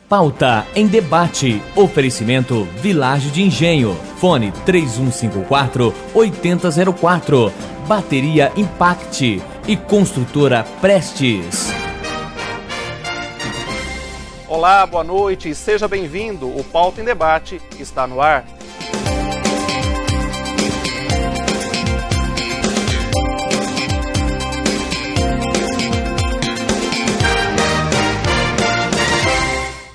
Pauta em debate. Oferecimento Vilagem de Engenho. Fone 3154-8004. Bateria Impact e Construtora Prestes. Olá, boa noite e seja bem-vindo. O Pauta em Debate está no ar.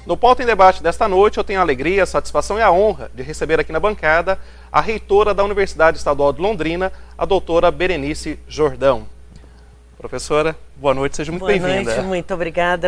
No Pauta em Debate desta noite, eu tenho a alegria, a satisfação e a honra de receber aqui na bancada a reitora da Universidade Estadual de Londrina, a doutora Berenice Jordão. Professora, boa noite, seja muito bem-vinda. Boa noite,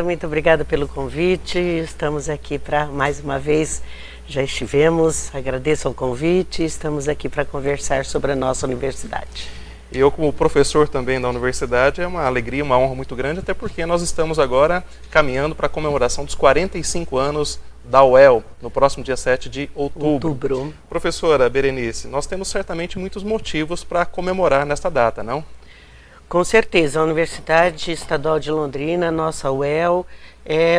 muito obrigada pelo convite. Estamos aqui para, mais uma vez, já estivemos, agradeço o convite, estamos aqui para conversar sobre a nossa universidade. Eu, como professor também da universidade, é uma alegria, uma honra muito grande, até porque nós estamos agora caminhando para a comemoração dos 45 anos da UEL, no próximo dia 7 de outubro. Professora Berenice, nós temos certamente muitos motivos para comemorar nesta data, não? Com certeza, a Universidade Estadual de Londrina, nossa UEL, é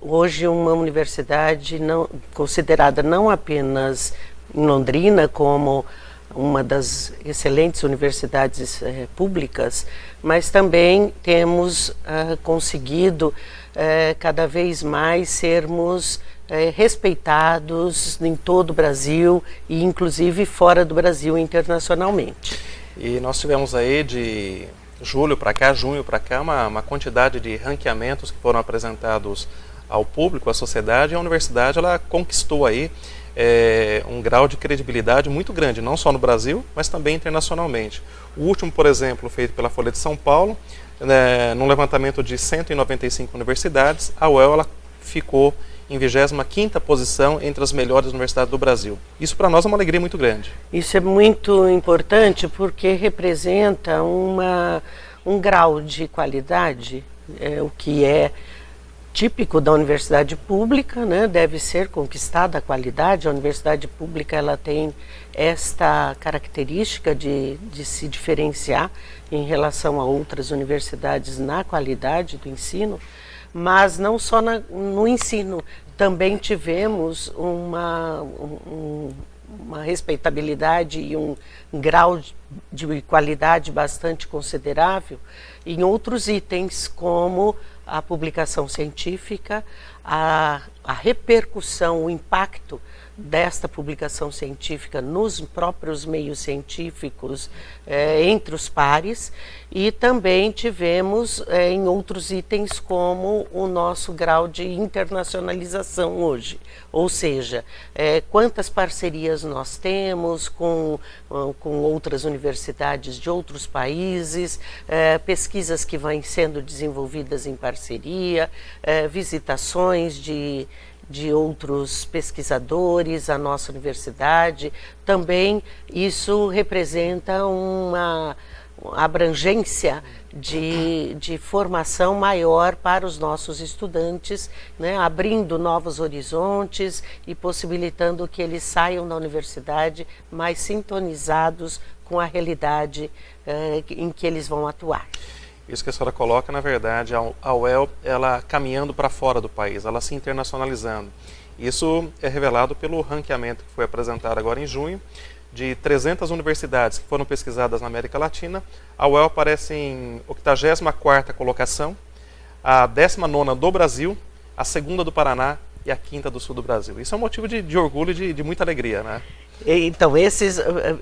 hoje uma universidade considerada não apenas em Londrina como uma das excelentes universidades públicas, mas também temos conseguido cada vez mais sermos respeitados em todo o Brasil e inclusive fora do Brasil internacionalmente. E nós tivemos aí de junho para cá, uma quantidade de ranqueamentos que foram apresentados ao público, à sociedade, e a universidade ela conquistou aí um grau de credibilidade muito grande, não só no Brasil, mas também internacionalmente. O último, por exemplo, feito pela Folha de São Paulo, num levantamento de 195 universidades, a UEL ela ficou em 25ª posição entre as melhores universidades do Brasil. Isso para nós é uma alegria muito grande. Isso é muito importante porque representa um grau de qualidade, o que é típico da universidade pública, né? Deve ser conquistada a qualidade. A universidade pública ela tem esta característica de se diferenciar em relação a outras universidades na qualidade do ensino, mas não só no ensino. Também tivemos uma respeitabilidade e um grau de qualidade bastante considerável em outros itens, como a publicação científica, a repercussão, o impacto desta publicação científica nos próprios meios científicos entre os pares, e também tivemos em outros itens como o nosso grau de internacionalização hoje, ou seja, quantas parcerias nós temos com outras universidades de outros países, pesquisas que vão sendo desenvolvidas em parceria, visitações de outros pesquisadores à nossa universidade. Também isso representa uma abrangência de formação maior para os nossos estudantes, né, abrindo novos horizontes e possibilitando que eles saiam da universidade mais sintonizados com a realidade em que eles vão atuar. Isso que a senhora coloca, na verdade, a UEL, ela caminhando para fora do país, ela se internacionalizando. Isso é revelado pelo ranqueamento que foi apresentado agora em junho, de 300 universidades que foram pesquisadas na América Latina. A UEL aparece em 84ª colocação, a 19ª do Brasil, a 2ª do Paraná e a 5ª do Sul do Brasil. Isso é um motivo de orgulho e de muita alegria, né? Então,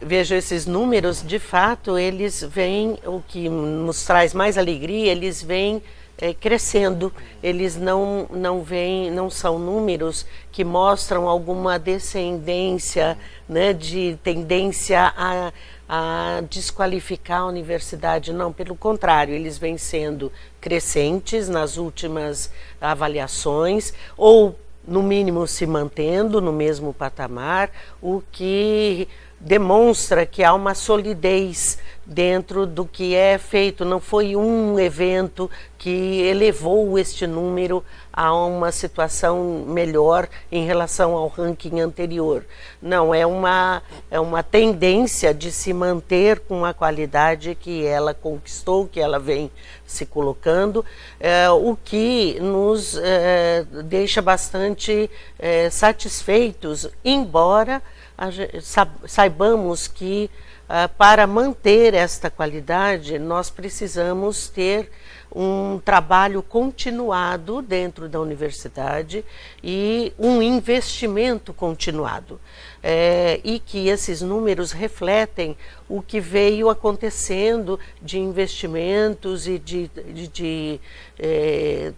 vejo esses números, de fato, eles vêm, o que nos traz mais alegria, eles vêm crescendo. Eles não são números que mostram alguma descendência, né, de tendência a desqualificar a universidade, não, pelo contrário, eles vêm sendo crescentes nas últimas avaliações, ou no mínimo se mantendo no mesmo patamar, o que demonstra que há uma solidez dentro do que é feito. Não foi um evento que elevou este número a uma situação melhor em relação ao ranking anterior. Não, é uma tendência de se manter com a qualidade que ela conquistou, que ela vem se colocando, o que nos deixa bastante satisfeitos, embora saibamos que para manter esta qualidade nós precisamos ter um trabalho continuado dentro da universidade e um investimento continuado. E que esses números refletem o que veio acontecendo de investimentos e de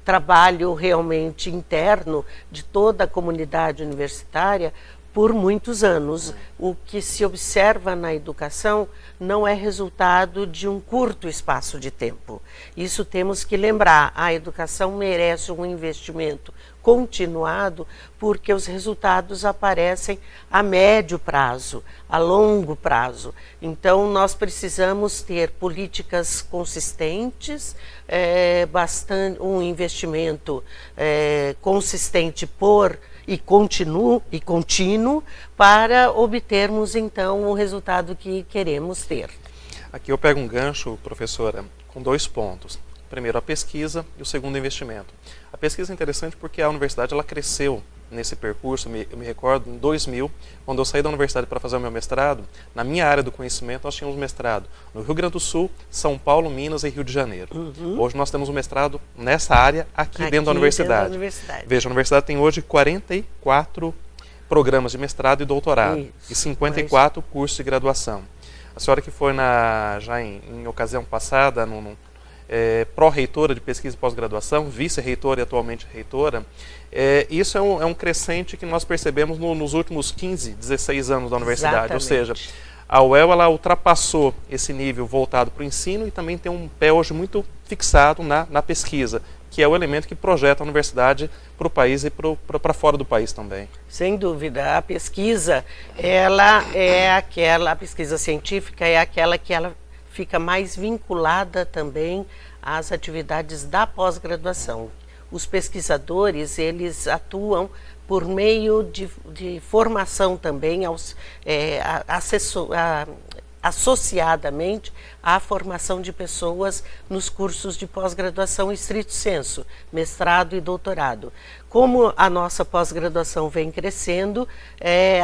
trabalho realmente interno de toda a comunidade universitária por muitos anos. O que se observa na educação não é resultado de um curto espaço de tempo. Isso temos que lembrar. A educação merece um investimento continuado, porque os resultados aparecem a médio prazo, a longo prazo. Então, nós precisamos ter políticas consistentes, um investimento consistente e contínuo para obtermos então o resultado que queremos ter. Aqui eu pego um gancho, professora, com 2 pontos. Primeiro, a pesquisa e o segundo, o investimento. A pesquisa é interessante porque a universidade ela cresceu nesse percurso. Eu me recordo, em 2000, quando eu saí da universidade para fazer o meu mestrado, na minha área do conhecimento nós tínhamos mestrado no Rio Grande do Sul, São Paulo, Minas e Rio de Janeiro. Hoje nós temos um mestrado nessa área aqui dentro da universidade. Veja, a universidade tem hoje 44 programas de mestrado e doutorado e 54 cursos de graduação. A senhora que foi já em ocasião passada, pró-reitora de pesquisa e pós-graduação, vice-reitora e atualmente reitora, isso é um crescente que nós percebemos nos últimos 15, 16 anos da universidade. Exatamente. Ou seja, a UEL ela ultrapassou esse nível voltado para o ensino e também tem um pé hoje muito fixado na pesquisa, que é o elemento que projeta a universidade para o país e para fora do país também. Sem dúvida, a pesquisa, a pesquisa científica é aquela que ela fica mais vinculada também às atividades da pós-graduação. Os pesquisadores, eles atuam por meio de formação também, associadamente à formação de pessoas nos cursos de pós-graduação estrito sensu, mestrado e doutorado. Como a nossa pós-graduação vem crescendo,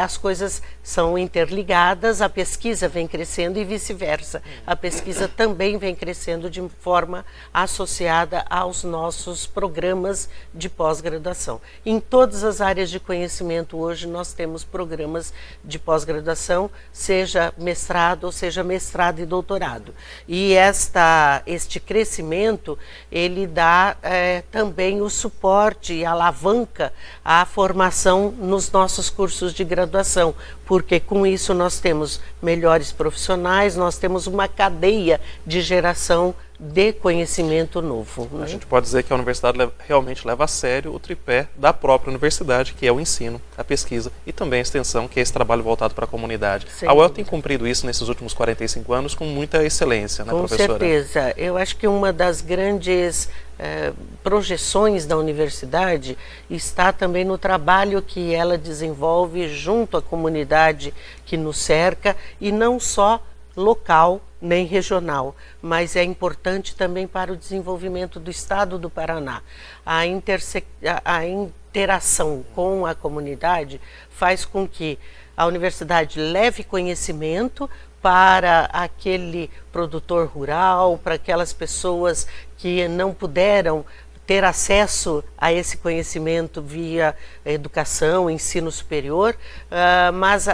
as coisas são interligadas, a pesquisa vem crescendo e vice-versa. A pesquisa também vem crescendo de forma associada aos nossos programas de pós-graduação. Em todas as áreas de conhecimento hoje nós temos programas de pós-graduação, seja mestrado ou seja mestrado e doutorado. E este crescimento, ele dá também o suporte e a alavanca à formação nos nossos cursos de graduação, porque com isso nós temos melhores profissionais, nós temos uma cadeia de geração de conhecimento novo. Né? A gente pode dizer que a universidade realmente leva a sério o tripé da própria universidade, que é o ensino, a pesquisa e também a extensão, que é esse trabalho voltado para a comunidade. A UEL tem cumprido isso nesses últimos 45 anos com muita excelência, né, professora? Com certeza. Eu acho que uma das grandes projeções da universidade está também no trabalho que ela desenvolve junto à comunidade que nos cerca, e não só local nem regional, mas é importante também para o desenvolvimento do estado do Paraná. A interação com a comunidade faz com que a universidade leve conhecimento para aquele produtor rural, para aquelas pessoas que não puderam ter acesso a esse conhecimento via educação, ensino superior, mas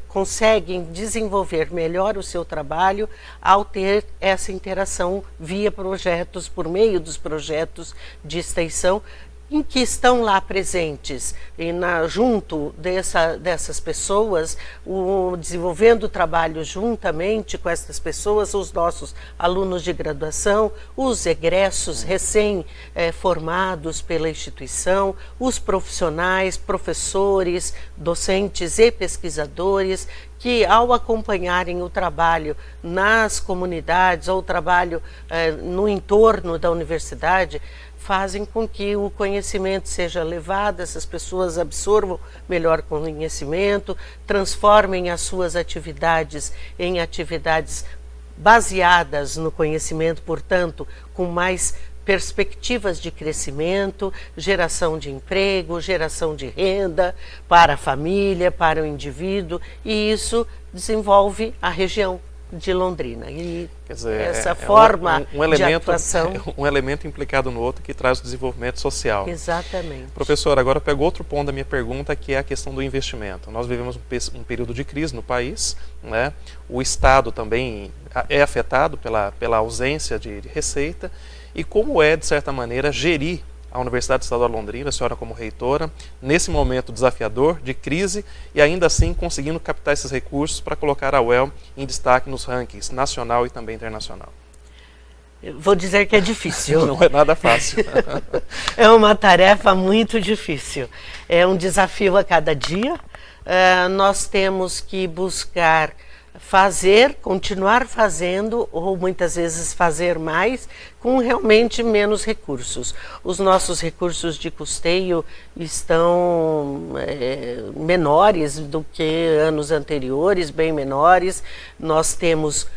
conseguem desenvolver melhor o seu trabalho ao ter essa interação via projetos, por meio dos projetos de extensão, em que estão lá presentes e junto dessas pessoas, desenvolvendo o trabalho juntamente com essas pessoas, os nossos alunos de graduação, os egressos recém-formados pela instituição, os profissionais, professores, docentes e pesquisadores, que ao acompanharem o trabalho nas comunidades ou o trabalho no entorno da universidade, fazem com que o conhecimento seja levado, essas pessoas absorvam melhor conhecimento, transformem as suas atividades em atividades baseadas no conhecimento, portanto, com mais perspectivas de crescimento, geração de emprego, geração de renda para a família, para o indivíduo, e isso desenvolve a região de Londrina. E quer dizer, essa forma um elemento, de atuação... um elemento implicado no outro que traz o desenvolvimento social. Exatamente. Professor, agora pego outro ponto da minha pergunta, que é a questão do investimento. Nós vivemos um período de crise no país, né? O Estado também é afetado pela ausência de receita. E como é, de certa maneira, gerir a Universidade Estadual de Londrina, a senhora como reitora, nesse momento desafiador, de crise, e ainda assim conseguindo captar esses recursos para colocar a UEL em destaque nos rankings nacional e também internacional? Eu vou dizer que é difícil. Não é nada fácil. É uma tarefa muito difícil. É um desafio a cada dia. Nós temos que buscar continuar fazendo, ou muitas vezes fazer mais, com realmente menos recursos. Os nossos recursos de custeio estão menores do que anos anteriores, bem menores. Nós temos,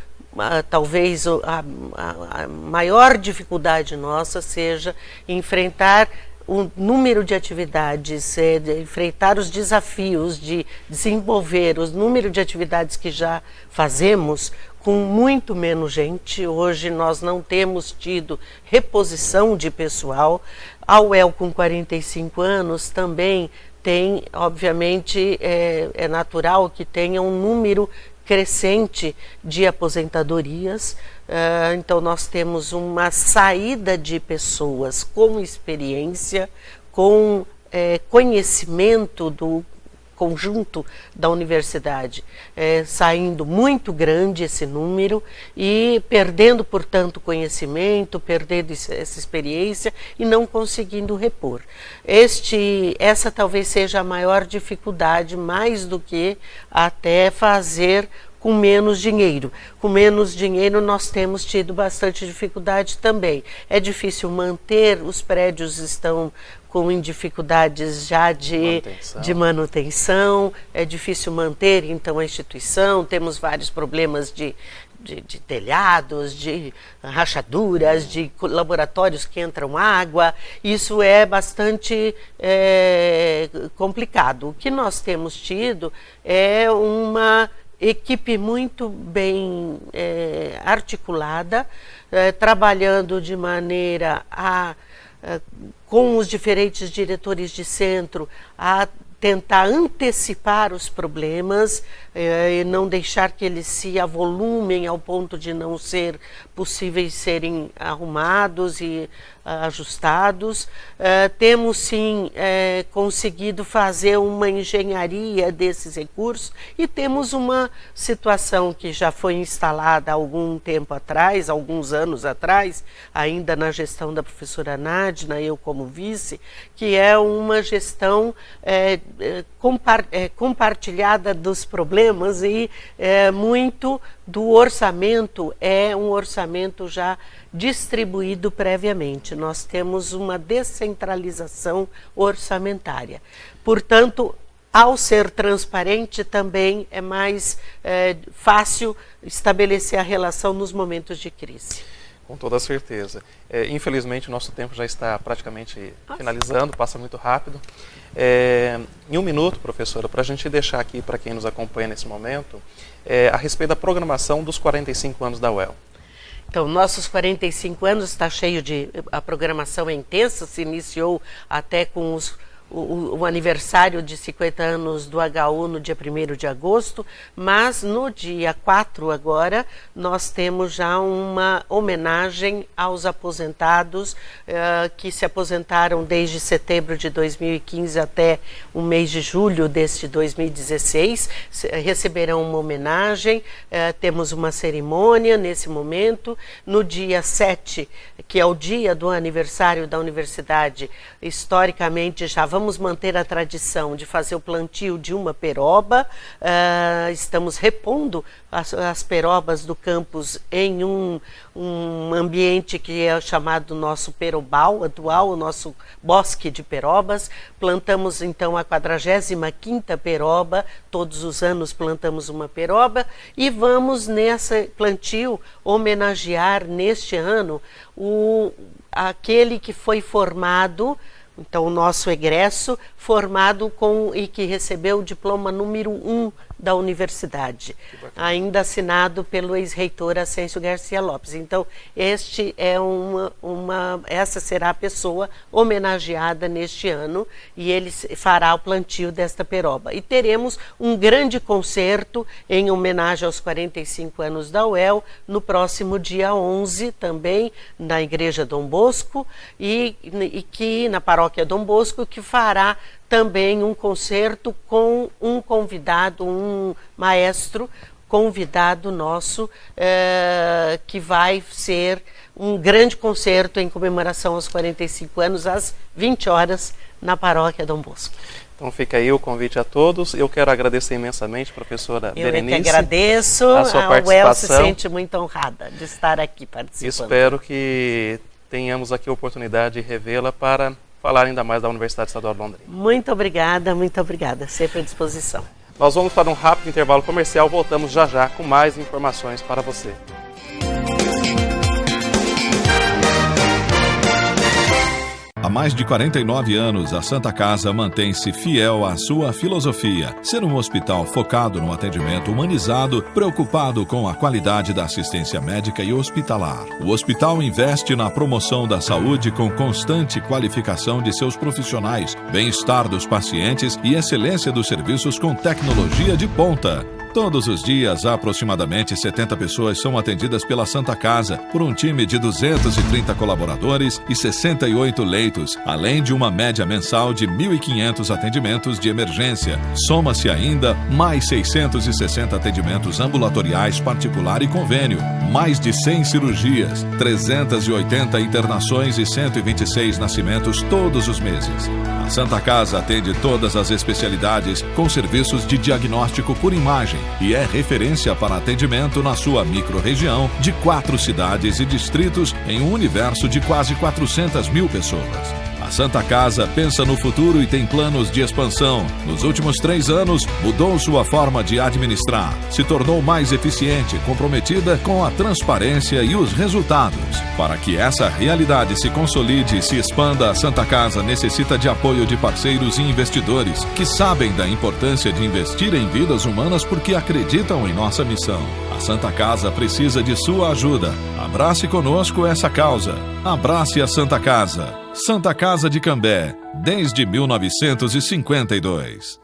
talvez, a maior dificuldade nossa seja enfrentar o número de atividades, de enfrentar os desafios de desenvolver o número de atividades que já fazemos com muito menos gente. Hoje nós não temos tido reposição de pessoal. A UEL, com 45 anos, também tem, obviamente, é natural que tenha um número crescente de aposentadorias. Então nós temos uma saída de pessoas com experiência, com conhecimento do conjunto da universidade, saindo muito grande esse número e perdendo, portanto, conhecimento, perdendo essa experiência e não conseguindo repor. Essa talvez seja a maior dificuldade, mais do que até fazer com menos dinheiro. Com menos dinheiro nós temos tido bastante dificuldade também. É difícil manter, os prédios estão com dificuldades já de manutenção, é difícil manter então a instituição, temos vários problemas de telhados, de rachaduras, de laboratórios que entram água. Isso é bastante complicado. O que nós temos tido é uma equipe muito bem articulada, trabalhando de maneira com os diferentes diretores de centro, a tentar antecipar os problemas e não deixar que eles se avolumem ao ponto de não ser possíveis serem arrumados e ajustados. Temos sim conseguido fazer uma engenharia desses recursos e temos uma situação que já foi instalada há algum tempo atrás, alguns anos atrás, ainda na gestão da professora Nádina, eu como vice, que é uma gestão compartilhada dos problemas e muito do orçamento é um orçamento já distribuído previamente. Nós temos uma descentralização orçamentária. Portanto, ao ser transparente, também é mais fácil estabelecer a relação nos momentos de crise. Com toda certeza. Infelizmente, o nosso tempo já está praticamente finalizando, passa muito rápido. Em um minuto, professora, para a gente deixar aqui para quem nos acompanha nesse momento, a respeito da programação dos 45 anos da UEL. Então, nossos 45 anos está cheio de... A programação é intensa, se iniciou até com o aniversário de 50 anos do HU no dia 1º de agosto, mas no dia 4 agora nós temos já uma homenagem aos aposentados que se aposentaram desde setembro de 2015 até o mês de julho deste 2016, receberão uma homenagem, temos uma cerimônia nesse momento. No dia 7, que é o dia do aniversário da universidade, historicamente já vamos manter a tradição de fazer o plantio de uma peroba. Estamos repondo as perobas do campus em um ambiente que é chamado nosso perobal atual, o nosso bosque de perobas. Plantamos então a 45ª peroba, todos os anos plantamos uma peroba, e vamos nesse plantio homenagear neste ano aquele que foi formado, então o nosso egresso, formado e que recebeu o diploma número 1 da universidade, ainda assinado pelo ex-reitor Ascencio Garcia Lopes. Então, essa será a pessoa homenageada neste ano, e ele fará o plantio desta peroba. E teremos um grande concerto em homenagem aos 45 anos da UEL, no próximo dia 11, também, na Igreja Dom Bosco, e que na Paróquia Dom Bosco, que fará também um concerto com um convidado, um maestro convidado nosso, que vai ser um grande concerto em comemoração aos 45 anos, às 20 horas, na Paróquia Dom Bosco. Então fica aí o convite a todos. Eu quero agradecer imensamente, professora Berenice. Eu que agradeço. A sua participação. A UEL se sente muito honrada de estar aqui participando. Espero que tenhamos aqui a oportunidade de revê-la para falar ainda mais da Universidade Estadual de Londrina. Muito obrigada, sempre à disposição. Nós vamos para um rápido intervalo comercial, voltamos já já com mais informações para você. Há mais de 49 anos, a Santa Casa mantém-se fiel à sua filosofia, ser um hospital focado no atendimento humanizado, preocupado com a qualidade da assistência médica e hospitalar. O hospital investe na promoção da saúde com constante qualificação de seus profissionais, bem-estar dos pacientes e excelência dos serviços com tecnologia de ponta. Todos os dias, aproximadamente 70 pessoas são atendidas pela Santa Casa, por um time de 230 colaboradores e 68 leitos, além de uma média mensal de 1.500 atendimentos de emergência. Soma-se ainda mais 660 atendimentos ambulatoriais particular e convênio, mais de 100 cirurgias, 380 internações e 126 nascimentos todos os meses. A Santa Casa atende todas as especialidades com serviços de diagnóstico por imagem e é referência para atendimento na sua microrregião de 4 cidades e distritos em um universo de quase 400 mil pessoas. A Santa Casa pensa no futuro e tem planos de expansão. Nos últimos 3 anos, mudou sua forma de administrar, se tornou mais eficiente, comprometida com a transparência e os resultados. Para que essa realidade se consolide e se expanda, a Santa Casa necessita de apoio de parceiros e investidores que sabem da importância de investir em vidas humanas porque acreditam em nossa missão. A Santa Casa precisa de sua ajuda. Abrace conosco essa causa. Abrace a Santa Casa. Santa Casa de Cambé, desde 1952.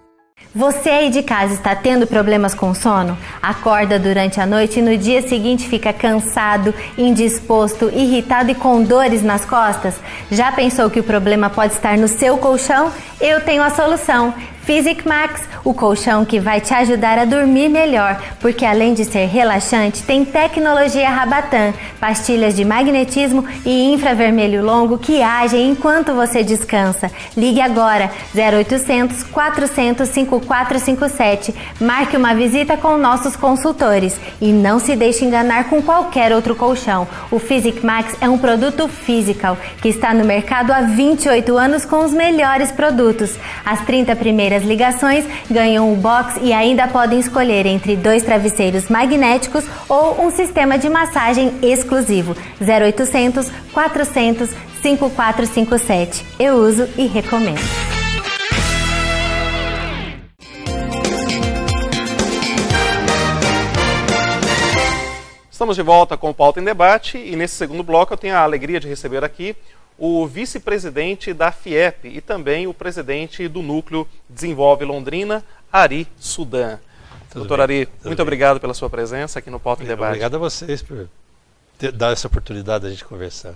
Você aí de casa está tendo problemas com sono? Acorda durante a noite e no dia seguinte fica cansado, indisposto, irritado e com dores nas costas? Já pensou que o problema pode estar no seu colchão? Eu tenho a solução. Physic Max, o colchão que vai te ajudar a dormir melhor, porque além de ser relaxante, tem tecnologia Rabatan, pastilhas de magnetismo e infravermelho longo que agem enquanto você descansa. Ligue agora, 0800 400 5457. Marque uma visita com nossos consultores e não se deixe enganar com qualquer outro colchão. O Physic Max é um produto physical que está no mercado há 28 anos com os melhores produtos. As 30 primeiras ligações ganham o box e ainda podem escolher entre 2 travesseiros magnéticos ou um sistema de massagem exclusivo. 0800 400 5457. Eu uso e recomendo. Estamos de volta com o Pauta em Debate e nesse segundo bloco eu tenho a alegria de receber aqui o vice-presidente da FIEP e também o presidente do Núcleo Desenvolve Londrina, Ari Sudan. Doutor Ari, muito obrigado pela sua presença aqui no Pauta em Debate. Obrigado a vocês por dar essa oportunidade da gente conversar.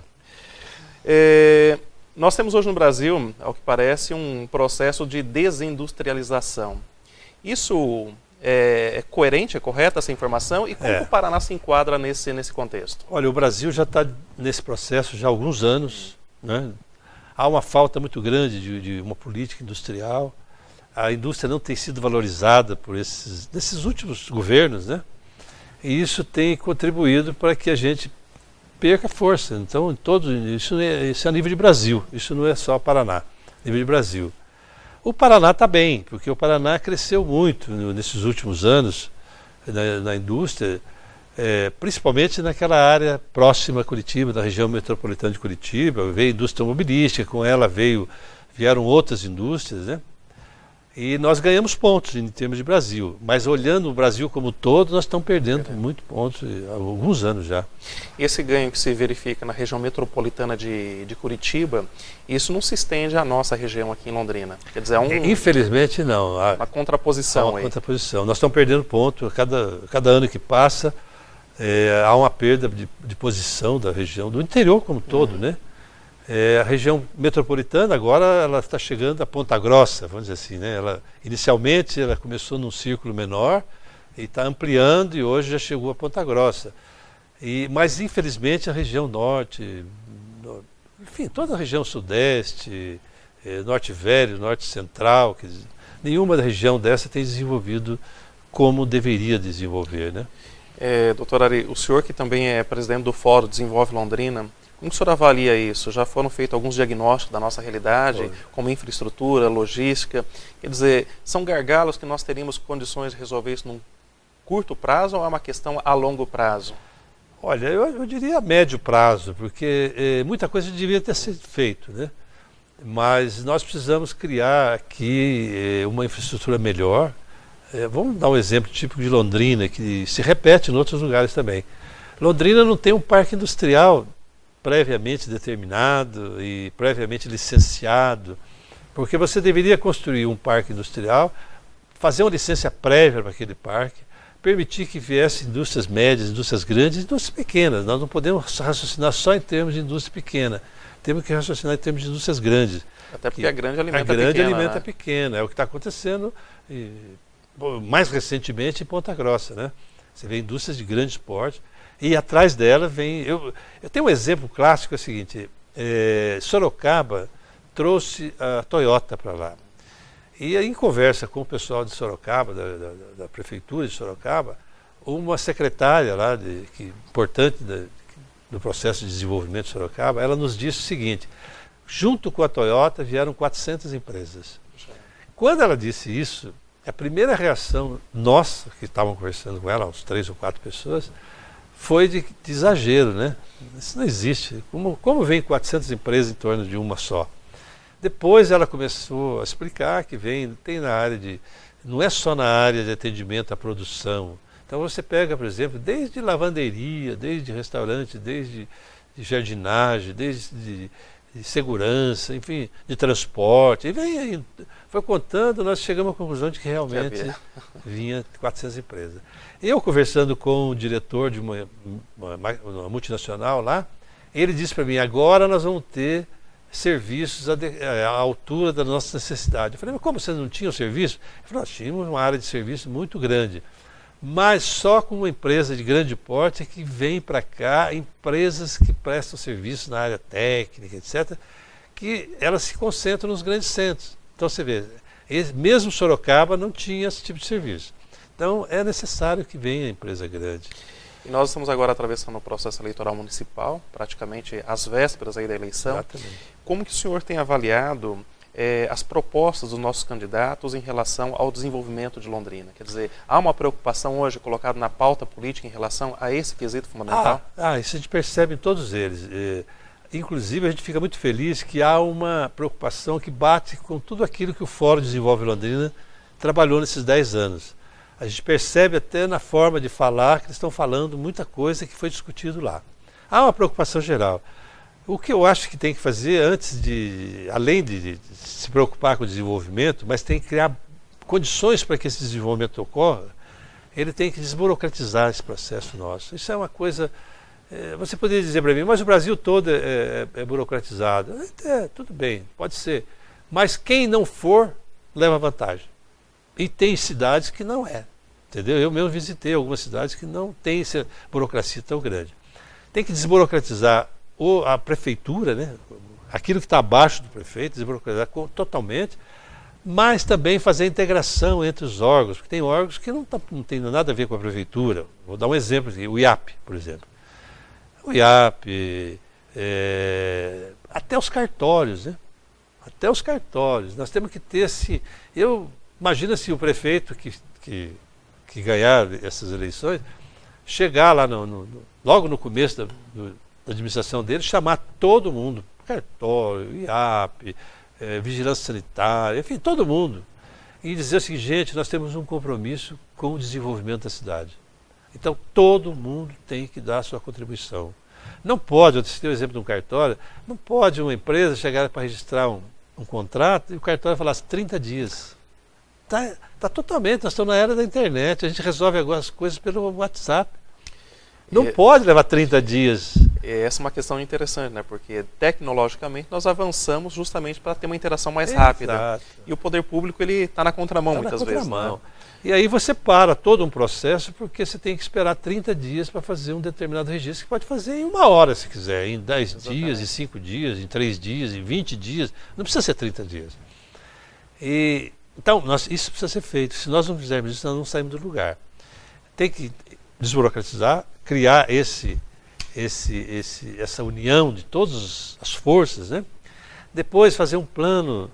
Nós temos hoje no Brasil, ao que parece, um processo de desindustrialização. Isso é coerente, é correta essa informação? E como o Paraná se enquadra nesse contexto? Olha, o Brasil já está nesse processo já há alguns anos, né? Há uma falta muito grande de uma política industrial. A indústria não tem sido valorizada por nesses últimos governos, né? E isso tem contribuído para que a gente perca força. Então, isso é a nível de Brasil, isso não é só Paraná, nível de Brasil. O Paraná está bem, porque o Paraná cresceu muito nesses últimos anos na indústria, principalmente naquela área próxima a Curitiba, da região metropolitana de Curitiba. Veio a indústria automobilística, com ela vieram outras indústrias, né? E nós ganhamos pontos em termos de Brasil, mas olhando o Brasil como um todo, nós estamos perdendo muito pontos há alguns anos já. Esse ganho que se verifica na região metropolitana de Curitiba, isso não se estende à nossa região aqui em Londrina? Quer dizer, infelizmente não. Uma contraposição aí. Contraposição. Nós estamos perdendo ponto, cada ano que passa há uma perda de posição da região, do interior como um todo, né? A região metropolitana agora ela está chegando a Ponta Grossa, vamos dizer assim, né? Inicialmente ela começou num círculo menor e está ampliando e hoje já chegou a Ponta Grossa. Mas infelizmente a região norte, enfim, toda a região sudeste, norte velho, norte central, quer dizer, nenhuma região dessa tem desenvolvido como deveria desenvolver, né? Doutor Ari, o senhor que também é presidente do Fórum Desenvolve Londrina, como o senhor avalia isso? Já foram feitos alguns diagnósticos da nossa realidade, como infraestrutura, logística? Quer dizer, são gargalos que nós teríamos condições de resolver isso num curto prazo ou é uma questão a longo prazo? Olha, eu diria a médio prazo, porque muita coisa devia ter sido feita, né? Mas nós precisamos criar aqui uma infraestrutura melhor. Vamos dar um exemplo típico de Londrina, que se repete em outros lugares também. Londrina não tem um parque industrial previamente determinado e previamente licenciado, porque você deveria construir um parque industrial, fazer uma licença prévia para aquele parque, permitir que viessem indústrias médias, indústrias grandes e indústrias pequenas. Nós não podemos raciocinar só em termos de indústria pequena, temos que raciocinar em termos de indústrias grandes. Até porque a grande alimenta pequena. A grande pequena, alimenta né? pequena, é o que está acontecendo mais recentemente em Ponta Grossa, né? Você vê indústrias de grande porte e atrás dela vem... Eu tenho um exemplo clássico, é o seguinte, Sorocaba trouxe a Toyota para lá. E aí, em conversa com o pessoal de Sorocaba, da prefeitura de Sorocaba, uma secretária lá, importante do processo de desenvolvimento de Sorocaba, ela nos disse o seguinte: junto com a Toyota vieram 400 empresas. Quando ela disse isso, a primeira reação nossa, que estavam conversando com ela, uns 3 ou 4 pessoas, foi de exagero, né? Isso não existe. Como vem 400 empresas em torno de uma só? Depois ela começou a explicar que tem na área não é só na área de atendimento à produção. Então você pega, por exemplo, desde lavanderia, desde restaurante, desde jardinagem, desde de segurança, enfim, de transporte. E foi contando, nós chegamos à conclusão de que realmente vinha 400 empresas. Eu conversando com o diretor de uma multinacional lá, ele disse para mim: agora nós vamos ter serviços à altura da nossa necessidade. Eu falei: mas como vocês não tinham serviço? Ele falou: nós tínhamos uma área de serviço muito grande, mas só com uma empresa de grande porte que vem para cá, empresas que prestam serviço na área técnica, etc., que elas se concentram nos grandes centros. Então você vê, mesmo Sorocaba não tinha esse tipo de serviço. Então é necessário que venha a empresa grande. E nós estamos agora atravessando o processo eleitoral municipal, praticamente às vésperas aí da eleição. Exatamente. Como que o senhor tem avaliado as propostas dos nossos candidatos em relação ao desenvolvimento de Londrina? Quer dizer, há uma preocupação hoje colocada na pauta política em relação a esse quesito fundamental? Isso a gente percebe em todos eles. Inclusive, a gente fica muito feliz que há uma preocupação que bate com tudo aquilo que o Fórum Desenvolve Londrina trabalhou nesses 10 anos. A gente percebe até na forma de falar que eles estão falando muita coisa que foi discutido lá. Há uma preocupação geral. O que eu acho que tem que fazer além de se preocupar com o desenvolvimento, mas tem que criar condições para que esse desenvolvimento ocorra, ele tem que desburocratizar esse processo nosso. Isso é uma coisa... você poderia dizer para mim, mas o Brasil todo é burocratizado. Tudo bem, pode ser. Mas quem não for, leva vantagem. E tem cidades que não é. Entendeu? Eu mesmo visitei algumas cidades que não tem essa burocracia tão grande. Tem que desburocratizar a prefeitura, né? Aquilo que está abaixo do prefeito, desburocratizar totalmente, mas também fazer a integração entre os órgãos, porque tem órgãos que não tem nada a ver com a prefeitura. Vou dar um exemplo aqui, o IAP, por exemplo. O IAP, até os cartórios, né? Até os cartórios. Nós temos que ter esse... Imagina se o prefeito que ganhar essas eleições, chegar lá logo no começo da administração dele, chamar todo mundo, cartório, IAP, vigilância sanitária, enfim, todo mundo, e dizer assim, gente, nós temos um compromisso com o desenvolvimento da cidade. Então, todo mundo tem que dar a sua contribuição. Não pode, eu citei o exemplo de um cartório, não pode uma empresa chegar para registrar um contrato e o cartório falar 30 dias. Tá totalmente, nós estamos na era da internet, a gente resolve agora as coisas pelo WhatsApp. Não pode levar 30 dias. Essa é uma questão interessante, né? Porque tecnologicamente nós avançamos justamente para ter uma interação mais rápida. Exato. E o poder público ele está na contramão muitas vezes. Né? E aí você para todo um processo porque você tem que esperar 30 dias para fazer um determinado registro, que pode fazer em 1 hora se quiser, em 10 dias, em 5 dias, em 3 dias, em 20 dias. Não precisa ser 30 dias. Então, isso precisa ser feito. Se nós não fizermos isso, nós não saímos do lugar. Tem que desburocratizar, criar essa união de todas as forças, né? Depois fazer um plano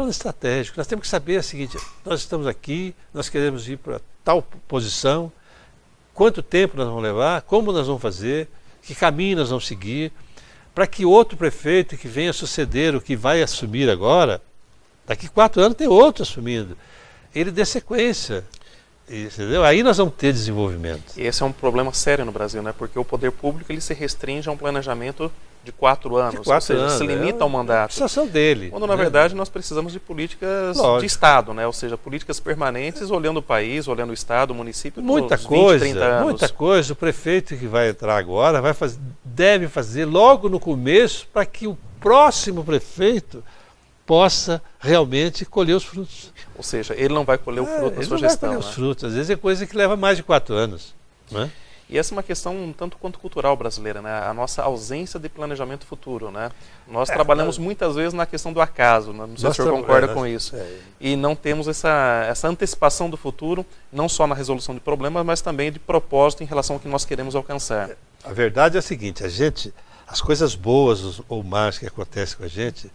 estratégico. Nós temos que saber o seguinte, nós estamos aqui, nós queremos ir para tal posição, quanto tempo nós vamos levar, como nós vamos fazer, que caminho nós vamos seguir, para que outro prefeito que venha suceder o que vai assumir agora, daqui 4 anos tem outro assumindo, ele dê sequência. Entendeu? Aí nós vamos ter desenvolvimento. E esse é um problema sério no Brasil, né? Porque o poder público ele se restringe a um planejamento de 4 anos, ou seja, se limita ao mandato. A situação dele. Quando na verdade nós precisamos de políticas de Estado, né? Ou seja, políticas permanentes olhando o país, olhando o Estado, o município, muita nos coisa, 20, 30 anos. Muita coisa. O prefeito que vai entrar agora deve fazer logo no começo para que o próximo prefeito possa realmente colher os frutos. Ou seja, ele não vai colher o fruto da sua gestão. Ele não vai colher os frutos. Às vezes é coisa que leva mais de 4 anos. Né? E essa é uma questão um tanto quanto cultural brasileira, né? A nossa ausência de planejamento futuro, né? Nós trabalhamos muitas vezes na questão do acaso, né? Não sei se o senhor concorda com isso. E não temos essa antecipação do futuro, não só na resolução de problemas, mas também de propósito em relação ao que nós queremos alcançar. A verdade é a seguinte, as coisas boas ou más que acontecem com a gente,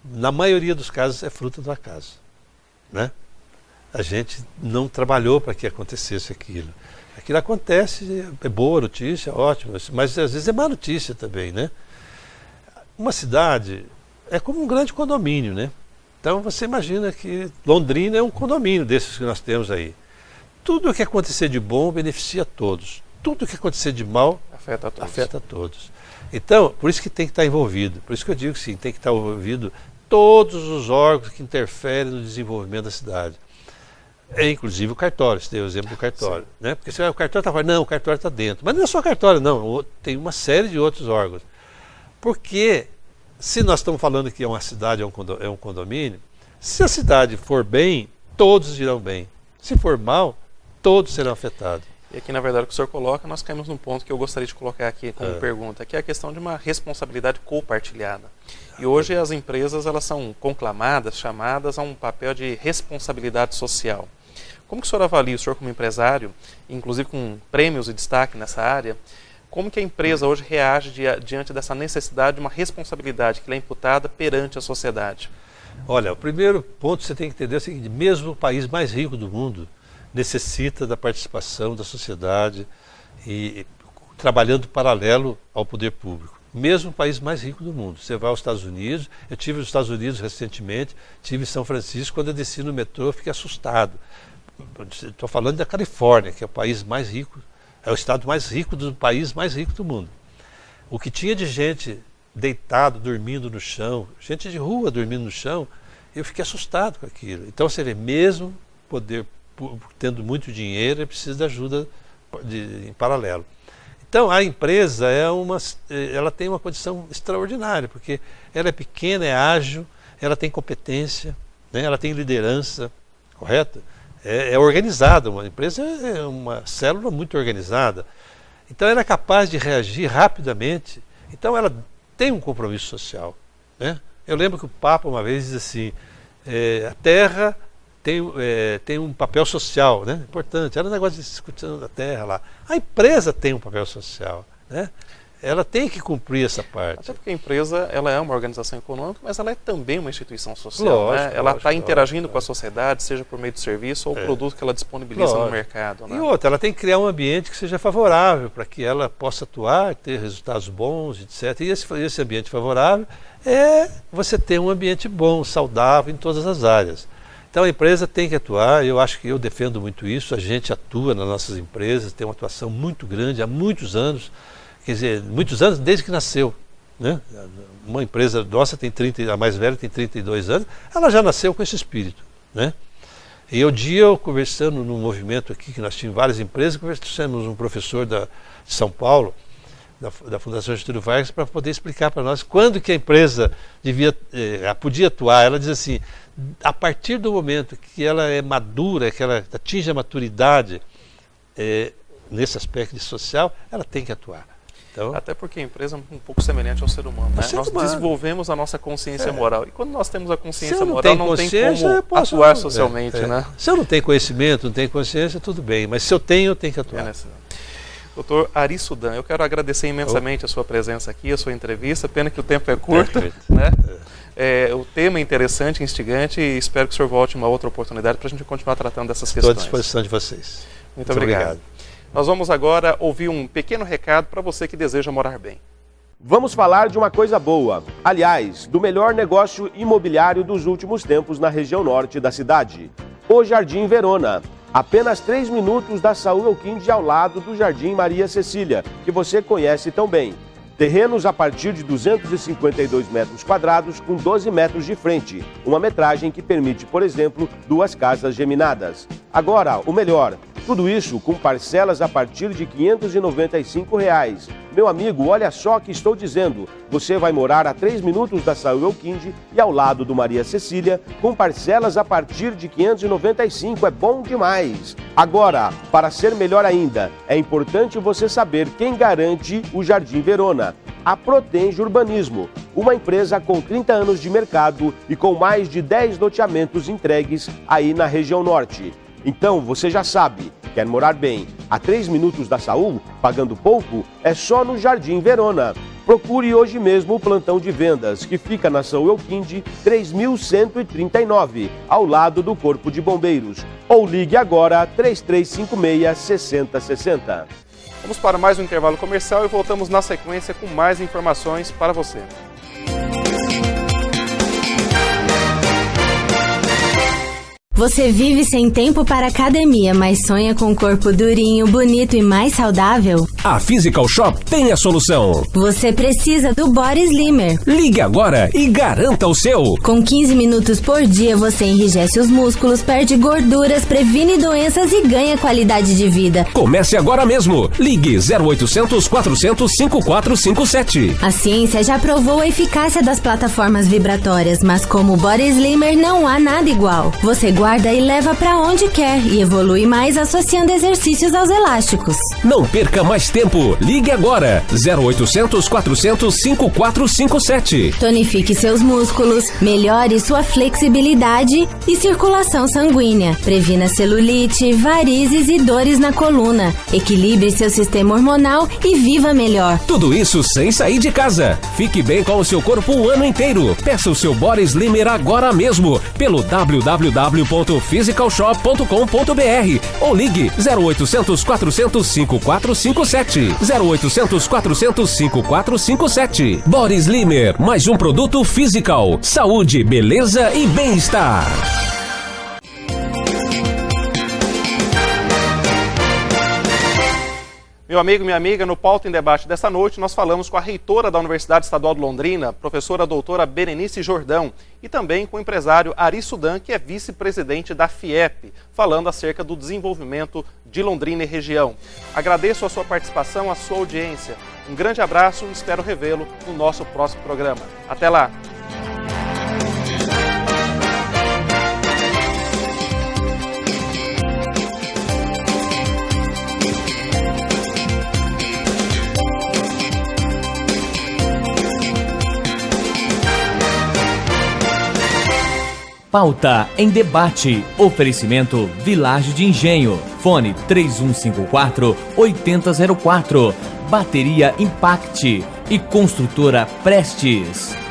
na maioria dos casos é fruto do acaso. Né? A gente não trabalhou para que acontecesse aquilo. Aquilo acontece, é boa notícia, ótimo, mas às vezes é má notícia também, né? Uma cidade é como um grande condomínio, né? Então você imagina que Londrina é um condomínio desses que nós temos aí. Tudo o que acontecer de bom beneficia todos. Tudo o que acontecer de mal afeta todos. Então, por isso que tem que estar envolvido. Por isso que eu digo que sim, tem que estar envolvido todos os órgãos que interferem no desenvolvimento da cidade. Inclusive o cartório, você deu o exemplo do cartório. Né? Porque o cartório está fora, não, o cartório está dentro. Mas não é só o cartório, não. Tem uma série de outros órgãos. Porque, se nós estamos falando que é uma cidade, é um condomínio, se a cidade for bem, todos irão bem. Se for mal, todos serão afetados. E aqui, na verdade, o que o senhor coloca, nós caímos num ponto que eu gostaria de colocar aqui como pergunta, que é a questão de uma responsabilidade compartilhada. E hoje as empresas elas são conclamadas, chamadas a um papel de responsabilidade social. Como que o senhor avalia, o senhor como empresário, inclusive com prêmios e destaque nessa área, como que a empresa hoje reage diante dessa necessidade de uma responsabilidade que lhe é imputada perante a sociedade? Olha, o primeiro ponto que você tem que entender é o seguinte, mesmo o país mais rico do mundo necessita da participação da sociedade e trabalhando paralelo ao poder público. Mesmo o país mais rico do mundo. Você vai aos Estados Unidos, eu estive nos Estados Unidos recentemente, estive em São Francisco, quando eu desci no metrô eu fiquei assustado. Estou falando da Califórnia, que é o país mais rico, é o estado mais rico do país mais rico do mundo. o que tinha de gente deitado, dormindo no chão, gente de rua dormindo no chão, eu fiquei assustado com aquilo. Então você vê, mesmo tendo muito dinheiro, ele precisa de ajuda em paralelo. Então a empresa ela tem uma condição extraordinária, porque ela é pequena, é ágil, ela tem competência, né? Ela tem liderança, correto? É organizada, uma empresa é uma célula muito organizada. Então ela é capaz de reagir rapidamente, então ela tem um compromisso social, né? Eu lembro que o Papa uma vez disse assim, a Terra tem um papel social, né? Importante. Era um negócio de discussão da Terra lá. A empresa tem um papel social, né? Ela tem que cumprir essa parte. Até porque a empresa ela é uma organização econômica, mas ela é também uma instituição social. Lógico, né? Ela está interagindo lógico. Com a sociedade, seja por meio de serviço ou produto que ela disponibiliza no mercado. Né? E outra, ela tem que criar um ambiente que seja favorável para que ela possa atuar, ter resultados bons, etc. E esse ambiente favorável é você ter um ambiente bom, saudável em todas as áreas. Então a empresa tem que atuar, eu acho que eu defendo muito isso, a gente atua nas nossas empresas, tem uma atuação muito grande há muitos anos, quer dizer, muitos anos desde que nasceu, né? Uma empresa nossa a mais velha tem 32 anos, ela já nasceu com esse espírito, né? E eu conversando num movimento aqui, que nós tínhamos várias empresas, conversamos com um professor de São Paulo, da Fundação Getúlio Vargas, para poder explicar para nós quando que a empresa podia atuar. Ela diz assim, a partir do momento que ela é madura, que ela atinge a maturidade nesse aspecto social, ela tem que atuar. Então, até porque a empresa é um pouco semelhante ao ser humano. Né? Nós desenvolvemos a nossa consciência moral. E quando nós temos a consciência moral, não tem como atuar socialmente. Né? Se eu não tenho conhecimento, não tenho consciência, tudo bem. Mas se eu tenho, eu tenho que atuar. Doutor Ari Sudan, eu quero agradecer imensamente a sua presença aqui, a sua entrevista. Pena que o tempo é curto. Né? O tema é interessante, instigante, e espero que o senhor volte em uma outra oportunidade para a gente continuar tratando dessas questões. Estou à disposição de vocês. Muito obrigado. Nós vamos agora ouvir um pequeno recado para você que deseja morar bem. Vamos falar de uma coisa boa. Aliás, do melhor negócio imobiliário dos últimos tempos na região norte da cidade. O Jardim Verona. Apenas 3 minutos da Saúl Elquinde ao lado do Jardim Maria Cecília, que você conhece tão bem. Terrenos a partir de 252 metros quadrados com 12 metros de frente. Uma metragem que permite, por exemplo, 2 casas geminadas. Agora, o melhor, tudo isso com parcelas a partir de R$ 595. Meu amigo, olha só o que estou dizendo. Você vai morar a 3 minutos da Saúl Elquinde e ao lado do Maria Cecília, com parcelas a partir de R$ 595. É bom demais. Agora, para ser melhor ainda, é importante você saber quem garante o Jardim Verona. A Protenge Urbanismo, uma empresa com 30 anos de mercado e com mais de 10 loteamentos entregues aí na região norte. Então, você já sabe, quer morar bem a 3 minutos da Saúl, pagando pouco? É só no Jardim Verona. Procure hoje mesmo o plantão de vendas, que fica na Saúl Elquinde 3139, ao lado do Corpo de Bombeiros. Ou ligue agora 3356-6060. Vamos para mais um intervalo comercial e voltamos na sequência com mais informações para você. Você vive sem tempo para academia, mas sonha com um corpo durinho, bonito e mais saudável? A Physical Shop tem a solução. Você precisa do Body Slimmer. Ligue agora e garanta o seu. Com 15 minutos por dia, você enrijece os músculos, perde gorduras, previne doenças e ganha qualidade de vida. Comece agora mesmo. Ligue 0800 400 5457. A ciência já provou a eficácia das plataformas vibratórias, mas como o Body Slimmer não há nada igual. Você guarda e leva pra onde quer e evolui mais associando exercícios aos elásticos. Não perca mais tempo. Ligue agora. 0800 400 5457. Tonifique seus músculos, melhore sua flexibilidade e circulação sanguínea. Previna celulite, varizes e dores na coluna. Equilibre seu sistema hormonal e viva melhor. Tudo isso sem sair de casa. Fique bem com o seu corpo o ano inteiro. Peça o seu Body Slimmer agora mesmo pelo www.physicalshop.com.br ou ligue 0800 400 5457. 0800 400 5457. Body Slimmer, mais um produto Physical. Saúde, beleza e bem-estar. Meu amigo e minha amiga, no Pauta em Debate dessa noite, nós falamos com a reitora da Universidade Estadual de Londrina, professora doutora Berenice Jordão, e também com o empresário Ari Sudan, que é vice-presidente da FIEP, falando acerca do desenvolvimento de Londrina e região. Agradeço a sua participação, a sua audiência. Um grande abraço e espero revê-lo no nosso próximo programa. Até lá! Pauta em Debate. Oferecimento Vilagem de Engenho. Fone 3154-8004. Bateria Impact e Construtora Prestes.